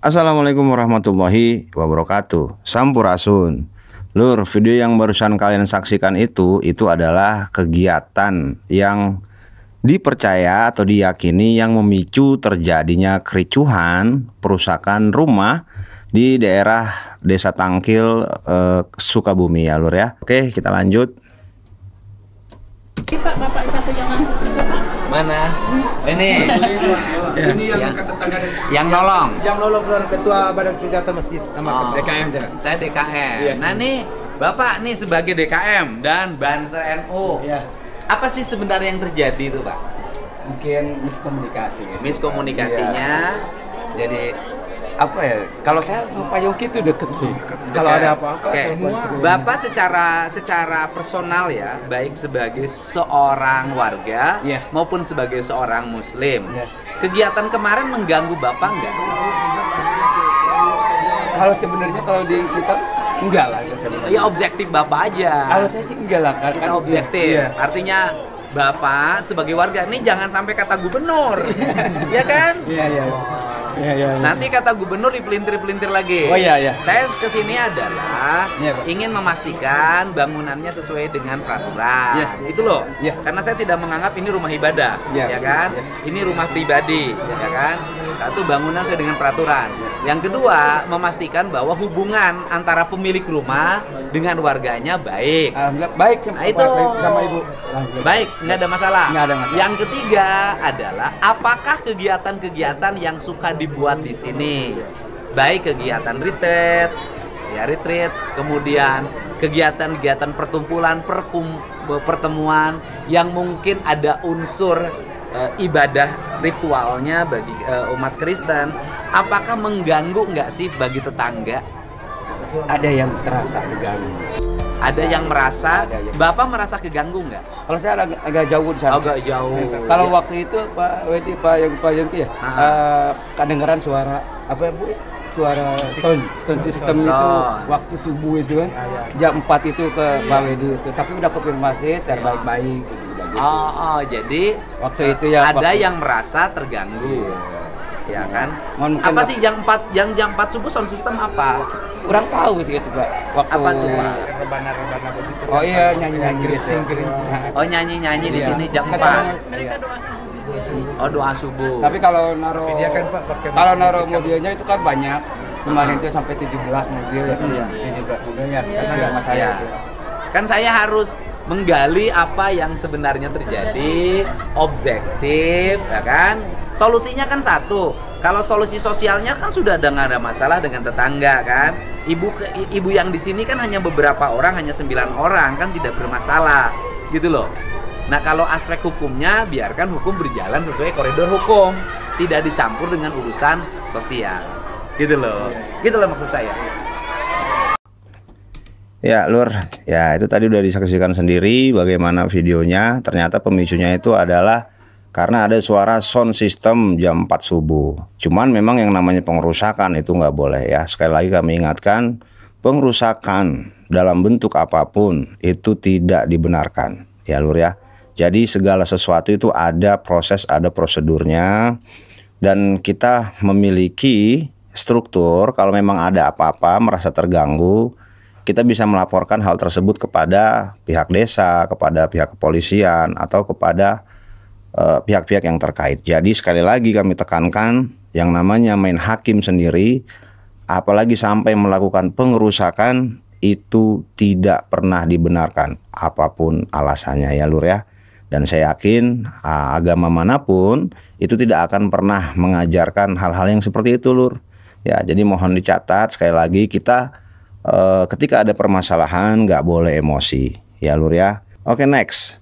Assalamualaikum warahmatullahi wabarakatuh. Sampurasun. Lur, video yang barusan kalian saksikan itu adalah kegiatan yang dipercaya atau diyakini yang memicu terjadinya kericuhan, perusakan rumah di daerah Desa Tangkil, Sukabumi ya Lur ya. Oke, kita lanjut. Pak, bapak satu yang ngangkut juga Pak. Mana? Ini. Ini yang kata tetangga Yang nolong. Yang nolong ketua Badan Senjata Masjid nama DKM saya. Saya DKM. Iya. Nah nih, Bapak nih sebagai DKM dan Banser NU. Iya. Apa sih sebenarnya yang terjadi itu, Pak? Mungkin miskomunikasi gitu. Miskomunikasinya. Jadi apa ya? Kalau saya sama Pak Yongki itu deket sih. Kalau ada apa-apa Oke. saya bantu. Bapak secara personal ya, baik sebagai seorang warga Iya. maupun sebagai seorang muslim. Iya. Kegiatan kemarin mengganggu Bapak nggak sih? Kalau sebenarnya kalau di kita enggak lah sebenarnya. Ya objektif Bapak aja. Kalau saya sih enggak lah kan. Kita objektif. Iya. Artinya Bapak sebagai warga ini jangan sampai kata gubernur. Ya kan? Iya, iya. Iya, iya. Nanti kata gubernur dipelintir-pelintir lagi. Oh iya, iya. Saya kesini adalah Iya, Pak. ingin memastikan bangunannya sesuai dengan peraturan. Iya. Itu loh. Iya. Karena saya tidak menganggap ini rumah ibadah, Iya. ya kan? Iya. Ini rumah pribadi, ya kan? Satu, bangunan sesuai dengan peraturan. Yang kedua, memastikan bahwa hubungan antara pemilik rumah dengan warganya baik. Alhamdulillah baik Nah, itu. sama Ibu. Alhamdulillah. Baik, nggak ada masalah. Nggak ada masalah. Yang ketiga adalah apakah kegiatan-kegiatan yang suka dibuat di sini, baik kegiatan retreat, kemudian kegiatan-kegiatan pertumpulan, pertemuan yang mungkin ada unsur ibadah ritualnya bagi umat Kristen, apakah mengganggu nggak sih bagi tetangga? Ada yang terasa terganggu. Ada yang merasa, Ada yang- Bapak merasa keganggu nggak? Kalau saya agak jauh di sana. Agak jauh. Kalau Ya. waktu itu Pak Wedi, Pak Yongki ya, kedengaran suara apa ya Bu? Suara sound system itu Sound. waktu subuh itu kan. Jam 4 itu ke Pak Wedi itu. Tapi udah konfirmasi terbaik-baik gitu, udah gitu. Oh, jadi Waktu itu ya ada waktu- yang merasa terganggu. Ya kan? Mungkin Apa sih jam 4 subuh sound system apa? kurang tahu sih itu Pak. Waktu Apa tuh, Pak? rebana-rebana begitu. Oh iya nyanyi-nyanyi gitu. Oh, nyanyi-nyanyi di Iya. sini jam Kata- 4. Mereka doa subuh. Oh, doa subuh. Tapi kalau naruh Dia kan, Pak, pakai kalau musik-musik naruh kan. mobilnya itu kan banyak. Kemarin itu sampai 17 mobil ya. Iya. Ini juga mobilnya Iya. karena ada rumah saya Ya. itu. Kan saya harus menggali apa yang sebenarnya terjadi, objektif, ya kan? Solusinya kan satu. Kalau solusi sosialnya kan sudah nggak ada masalah dengan tetangga kan. Ibu yang di sini kan hanya beberapa orang, hanya 9 orang kan tidak bermasalah, gitu loh. Nah kalau aspek hukumnya biarkan hukum berjalan sesuai koridor hukum, tidak dicampur dengan urusan sosial, gitu loh. Gitu loh maksud saya. Ya Lur, ya itu tadi udah disaksikan sendiri bagaimana videonya. Ternyata pemicunya itu adalah karena ada suara sound system jam 4 subuh. Cuman memang yang namanya pengerusakan itu nggak boleh ya. Sekali lagi kami ingatkan, pengerusakan dalam bentuk apapun itu tidak dibenarkan ya Lur ya. Jadi segala sesuatu itu ada proses, ada prosedurnya. Dan kita memiliki struktur kalau memang ada apa-apa merasa terganggu, kita bisa melaporkan hal tersebut kepada pihak desa, kepada pihak kepolisian, atau kepada pihak-pihak yang terkait. Jadi sekali lagi kami tekankan, yang namanya main hakim sendiri, apalagi sampai melakukan pengerusakan, itu tidak pernah dibenarkan, apapun alasannya ya Lur ya. Dan saya yakin agama manapun itu tidak akan pernah mengajarkan hal-hal yang seperti itu Lur. Ya, jadi mohon dicatat sekali lagi, kita ketika ada permasalahan nggak boleh emosi ya Lur ya. Oke, next.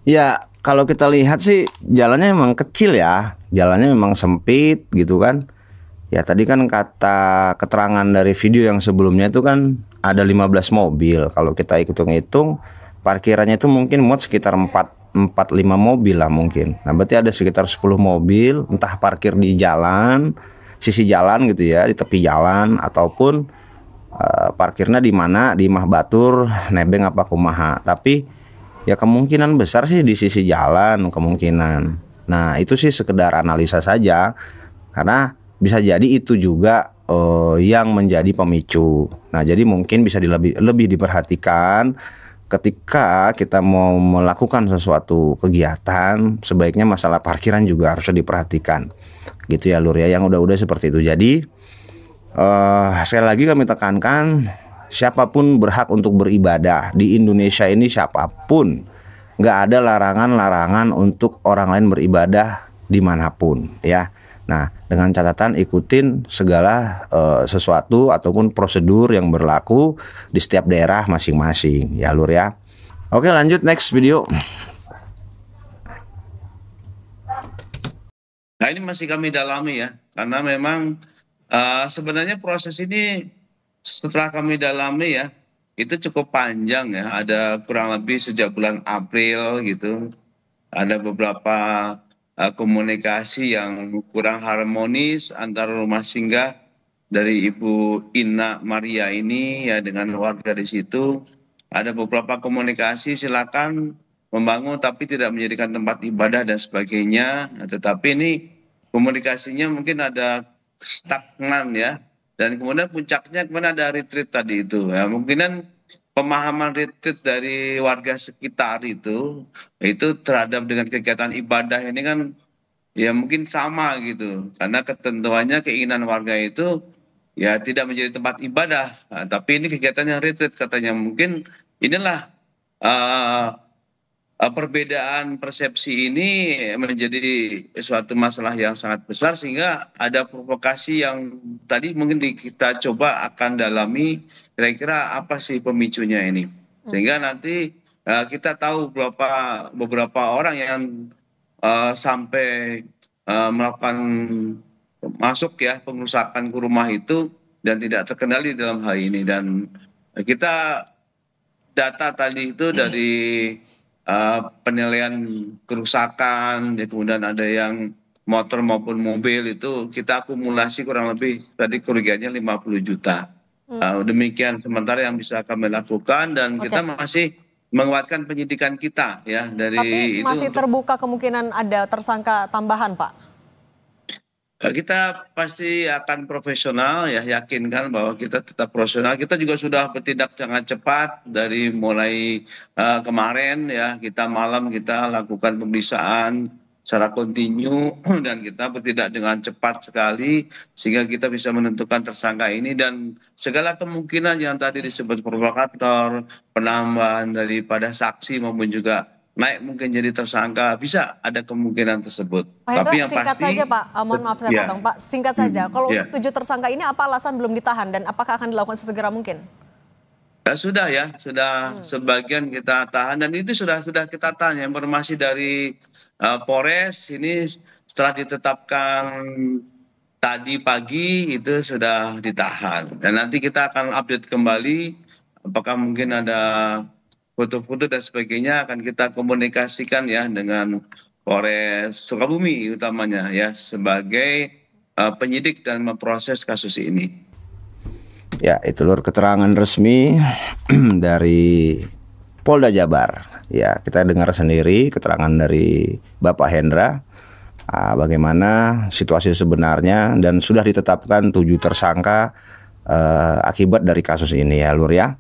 Ya, kalau kita lihat sih jalannya memang kecil ya. Jalannya memang sempit gitu kan. Ya tadi kan kata keterangan dari video yang sebelumnya itu kan ada 15 mobil. Kalau kita hitung-hitung parkirannya itu mungkin muat sekitar 4-5 mobil lah mungkin. Nah, berarti ada sekitar 10 mobil entah parkir di jalan, sisi jalan gitu ya, di tepi jalan ataupun parkirnya di mana, di Mah Batur, nebeng apa kumaha. Tapi ya kemungkinan besar sih di sisi jalan kemungkinan. Nah itu sih sekedar analisa saja, karena bisa jadi itu juga yang menjadi pemicu. Nah jadi mungkin bisa lebih diperhatikan ketika kita mau melakukan sesuatu kegiatan, sebaiknya masalah parkiran juga harus diperhatikan. Gitu ya Lur ya, yang udah seperti itu. Jadi sekali lagi kami tekankan, siapapun berhak untuk beribadah di Indonesia ini, siapapun, nggak ada larangan-larangan untuk orang lain beribadah dimanapun ya. Nah dengan catatan ikutin segala sesuatu ataupun prosedur yang berlaku di setiap daerah masing-masing ya Lur ya. Oke lanjut next video. Nah ini masih kami dalami ya, karena memang sebenarnya proses ini setelah kami dalami ya, itu cukup panjang ya, ada kurang lebih sejak bulan April gitu, ada beberapa komunikasi yang kurang harmonis antara rumah singgah dari Ibu Ina Maria ini ya dengan warga di situ. Ada beberapa komunikasi silakan membangun tapi tidak menjadikan tempat ibadah dan sebagainya. Nah, tetapi ini komunikasinya mungkin ada stagnan ya. Dan kemudian puncaknya kemana ada retreat tadi itu ya, mungkinan pemahaman retreat dari warga sekitar itu terhadap dengan kegiatan ibadah ini kan ya mungkin sama gitu, karena ketentuannya keinginan warga itu ya tidak menjadi tempat ibadah. Nah, tapi ini kegiatan yang retreat katanya, mungkin inilah perbedaan persepsi ini menjadi suatu masalah yang sangat besar, sehingga ada provokasi yang tadi mungkin kita coba akan dalami kira-kira apa sih pemicunya ini, sehingga nanti kita tahu beberapa orang yang sampai melakukan masuk ya pengerusakan ke rumah itu dan tidak terkendali dalam hal ini. Dan kita data tadi itu dari penilaian kerusakan, ya, kemudian ada yang motor maupun mobil itu kita akumulasi kurang lebih tadi kerugiannya 50 juta. Demikian sementara yang bisa kami lakukan, dan kita masih menguatkan penyidikan kita ya dari. Tapi masih terbuka kemungkinan ada tersangka tambahan, Pak? Kita pasti akan profesional ya, yakinkan bahwa kita tetap profesional. Kita juga sudah bertindak sangat cepat dari mulai kemarin ya, kita malam kita lakukan pemeriksaan secara kontinu dan kita bertindak dengan cepat sekali sehingga kita bisa menentukan tersangka ini, dan segala kemungkinan yang tadi disebut provokator, penambahan daripada saksi maupun juga naik mungkin jadi tersangka, bisa ada kemungkinan tersebut. Pak Hendra, tapi yang singkat pasti, saja Pak, mohon maaf saya potong Pak, singkat saja. Kalau untuk 7 tersangka ini apa alasan belum ditahan dan apakah akan dilakukan sesegera mungkin? Sudah ya, sudah sebagian kita tahan, dan itu sudah kita tahan. Informasi dari Polres ini setelah ditetapkan tadi pagi itu sudah ditahan, dan nanti kita akan update kembali apakah mungkin ada foto-foto dan sebagainya, akan kita komunikasikan ya dengan Polres Sukabumi utamanya ya sebagai penyidik dan memproses kasus ini. Ya itu Lur keterangan resmi dari Polda Jabar. Ya kita dengar sendiri keterangan dari Bapak Hendra bagaimana situasi sebenarnya, dan sudah ditetapkan 7 tersangka akibat dari kasus ini ya Lur ya.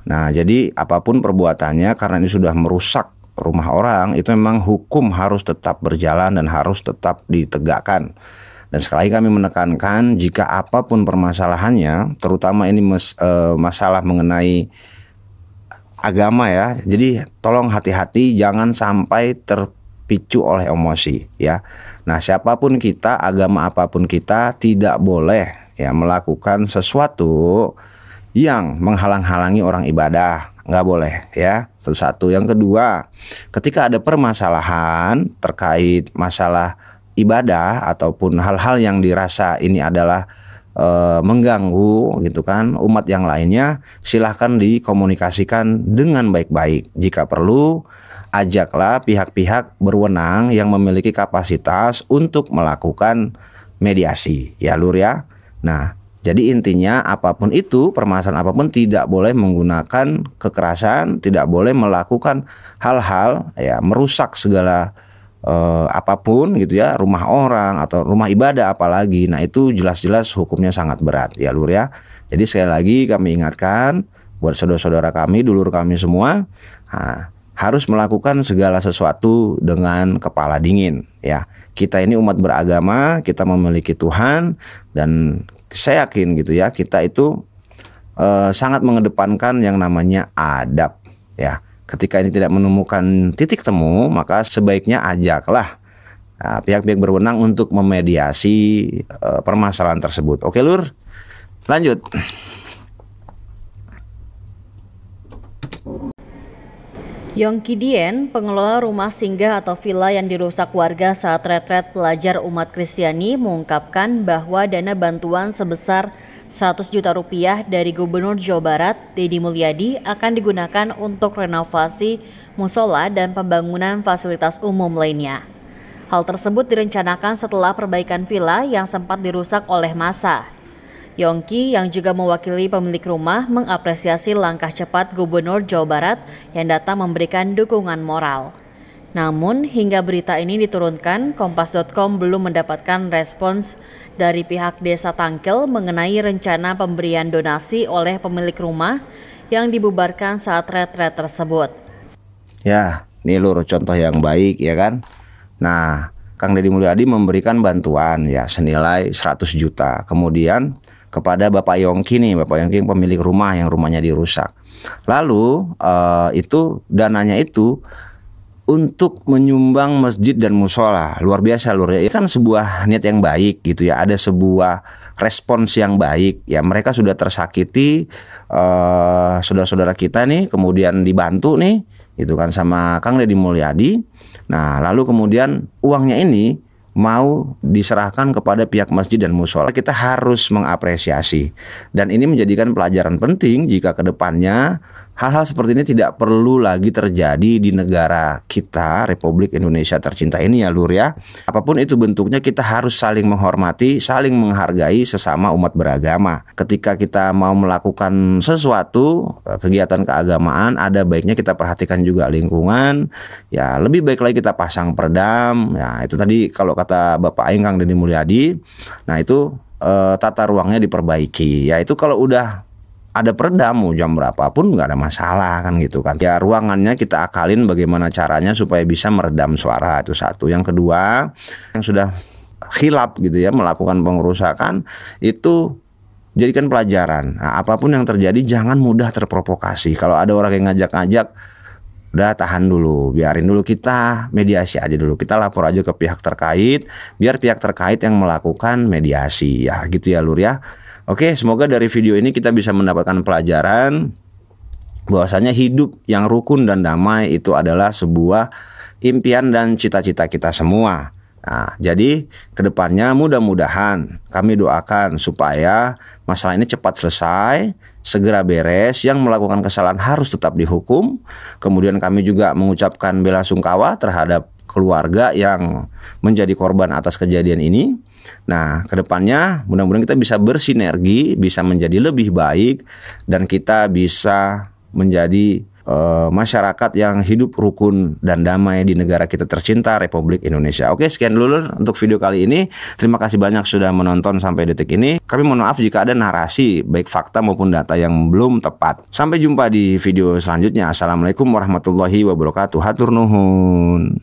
Nah jadi apapun perbuatannya, karena ini sudah merusak rumah orang, itu memang hukum harus tetap berjalan dan harus tetap ditegakkan. Dan sekali lagi kami menekankan, jika apapun permasalahannya, terutama ini masalah mengenai agama ya, jadi tolong hati-hati, jangan sampai terpicu oleh emosi ya. Nah siapapun kita, agama apapun kita, tidak boleh ya melakukan sesuatu yang menghalang-halangi orang ibadah. Nggak boleh ya, satu-satu. Yang kedua, ketika ada permasalahan terkait masalah ibadah ataupun hal-hal yang dirasa ini adalah mengganggu gitu kan umat yang lainnya, silahkan dikomunikasikan dengan baik-baik. Jika perlu, ajaklah pihak-pihak berwenang yang memiliki kapasitas untuk melakukan mediasi ya Lur ya. Nah, jadi intinya apapun itu, permasalahan apapun, tidak boleh menggunakan kekerasan, tidak boleh melakukan hal-hal ya merusak segala apapun gitu ya, rumah orang atau rumah ibadah apalagi. Nah, itu jelas-jelas hukumnya sangat berat ya Lur ya. Jadi sekali lagi kami ingatkan buat saudara-saudara kami, dulur kami semua, harus melakukan segala sesuatu dengan kepala dingin ya. Kita ini umat beragama, kita memiliki Tuhan, dan saya yakin gitu ya, kita itu sangat mengedepankan yang namanya adab ya. Ketika ini tidak menemukan titik temu, maka sebaiknya ajaklah pihak-pihak berwenang untuk memediasi permasalahan tersebut. Oke Lur, lanjut. Yongki Dien, pengelola rumah singgah atau villa yang dirusak warga saat retret pelajar umat Kristiani, mengungkapkan bahwa dana bantuan sebesar 100 juta rupiah dari Gubernur Jawa Barat, Deddy Mulyadi, akan digunakan untuk renovasi musola dan pembangunan fasilitas umum lainnya. Hal tersebut direncanakan setelah perbaikan villa yang sempat dirusak oleh massa. Yongki yang juga mewakili pemilik rumah mengapresiasi langkah cepat Gubernur Jawa Barat yang datang memberikan dukungan moral. Namun hingga berita ini diturunkan, Kompas.com belum mendapatkan respons dari pihak Desa Tangkel mengenai rencana pemberian donasi oleh pemilik rumah yang dibubarkan saat retret tersebut. Ya, ini Lur contoh yang baik ya kan. Nah, Kang Deddy Mulyadi memberikan bantuan ya senilai 100 juta. Kemudian kepada Bapak Yongki nih, Bapak Yongki yang pemilik rumah yang rumahnya dirusak. Lalu itu dananya itu untuk menyumbang masjid dan musola. Luar biasa Lur ya. Itu kan sebuah niat yang baik gitu ya. Ada sebuah respons yang baik ya. Mereka sudah tersakiti, saudara-saudara kita nih, kemudian dibantu nih gitu kan sama Kang Deddy Mulyadi. Nah, lalu kemudian uangnya ini mau diserahkan kepada pihak masjid dan musola. Kita harus mengapresiasi, dan ini menjadikan pelajaran penting jika kedepannya hal-hal seperti ini tidak perlu lagi terjadi di negara kita, Republik Indonesia tercinta ini ya Lur ya. Apapun itu bentuknya, kita harus saling menghormati, saling menghargai sesama umat beragama. Ketika kita mau melakukan sesuatu kegiatan keagamaan, ada baiknya kita perhatikan juga lingkungan. Ya, lebih baik lagi kita pasang peredam. Ya, itu tadi kalau kata Bapak Aing Kang Deddy Mulyadi. Nah, itu tata ruangnya diperbaiki. Ya, itu kalau udah ada peredam jam berapapun nggak ada masalah kan gitu kan. Ya, ruangannya kita akalin bagaimana caranya supaya bisa meredam suara, itu satu. Yang kedua, yang sudah khilaf gitu ya melakukan pengerusakan, itu jadikan pelajaran. Nah, apapun yang terjadi jangan mudah terprovokasi. Kalau ada orang yang ngajak-ngajak, udah tahan dulu, biarin dulu, kita mediasi aja dulu. Kita lapor aja ke pihak terkait, biar pihak terkait yang melakukan mediasi ya gitu ya Lur ya. Oke, semoga dari video ini kita bisa mendapatkan pelajaran bahwasanya hidup yang rukun dan damai itu adalah sebuah impian dan cita-cita kita semua. Nah, jadi kedepannya mudah-mudahan kami doakan supaya masalah ini cepat selesai, segera beres. Yang melakukan kesalahan harus tetap dihukum. Kemudian kami juga mengucapkan bela sungkawa terhadap keluarga yang menjadi korban atas kejadian ini. Nah, kedepannya mudah-mudahan kita bisa bersinergi, bisa menjadi lebih baik, dan kita bisa menjadi masyarakat yang hidup rukun dan damai di negara kita tercinta, Republik Indonesia. Oke, sekian dulu untuk video kali ini. Terima kasih banyak sudah menonton sampai detik ini. Kami mohon maaf jika ada narasi, baik fakta maupun data yang belum tepat. Sampai jumpa di video selanjutnya. Assalamualaikum warahmatullahi wabarakatuh. Hatur nuhun.